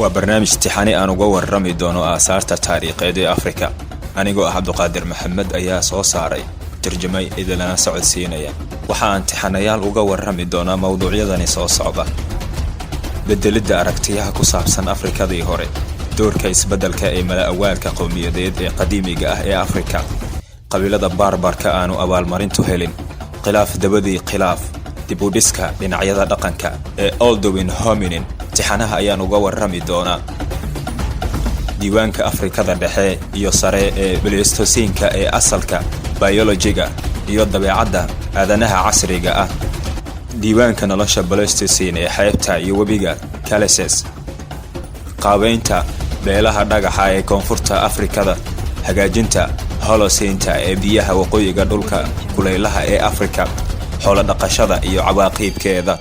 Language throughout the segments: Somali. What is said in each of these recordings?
وبرنامج تحاني أنا جوّر رمي دونو آثار تاريخية دي أفريقيا. أنا جو عبد القادر محمد أياس وصاري ترجمي إذا لنا سعود سينيا وحان تحانيال وجوّر رمي دونا موضوعية ذني صعبة بدل الداركتيها كصابسن أفريقيا ذي هوري دور كيس بدل كأيمل أول كقومية دي قديمة جاه أفريقيا قبيلة باربر كأنو أول مرينتو هيلين خلاف دبدي خلاف ديبوديسكا لنعيادة دقنكا أولدوين هومينين تحانها أيانو جوّر رمي دونا ديوانك أفريقيا دحي iyo sare Pleistocene-ka asalka biology-ga iyo dabeecadda aadanaha casriga ah diiwaanka nolosha Pleistocene xeebta iyo webiga Calaces qaabeynta beelaha dhagaxa ee koonfurta Afrikada hagaajinta Holocene-ta ee biyaha waqooyiga dhulka kulaylaha ee Afrika xoolo dhaqashada iyo cawaaqibkeeda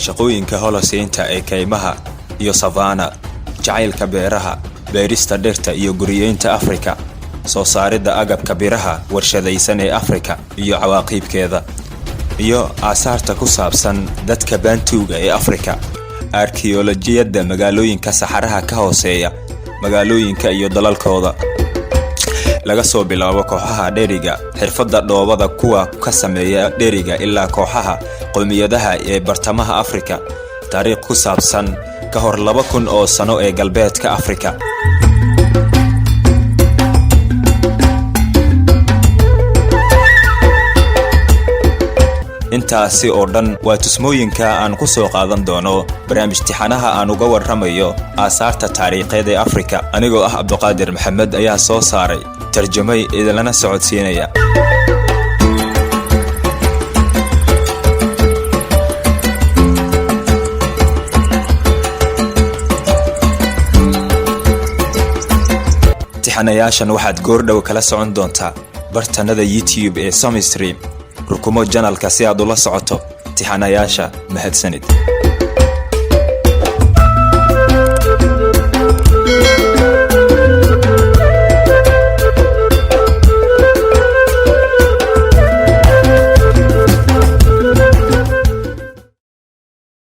shaqooyinka Holocene-ta ee kaymaha iyo savana jacaylka beeraha beerista dhirta iyo guriyeynta Afrika soo saaridda agabka biraha warshadaysan ee Afrika iyo cawaaqibkeeda iyo aasaarta ku saabsan dadka Bantuuga ee Afrika arkeolojiyadda magaalooyinka saxaraha ka hooseeya magaalooyinka iyo dalalkooda laga soo bilaabo kooxaha dheriga xirfadda dhoobada kuwa ka sameeya dheriga ilaa kooxaha qowmiyadaha ee bartamaha Afrika taariikh ku saabsan ka hor 2000 oo sano ee galbeedka Afrika intaasi oo dhan waa tusmooyinka aan ku soo qaadan doono barnaamij tixanaha aan uga warramayo aasaarta taariikheed ee Afrika anigoo ah Cabdiqaadir Maxamed ayaa soo saaray tarjumay idilana socodsiinaya tixanayaashan waxaad goordhow kala socon doontaa bartanada YouTube ee Somestream rukumo channelka si aad ula socoto tixanayaasha mahadsanid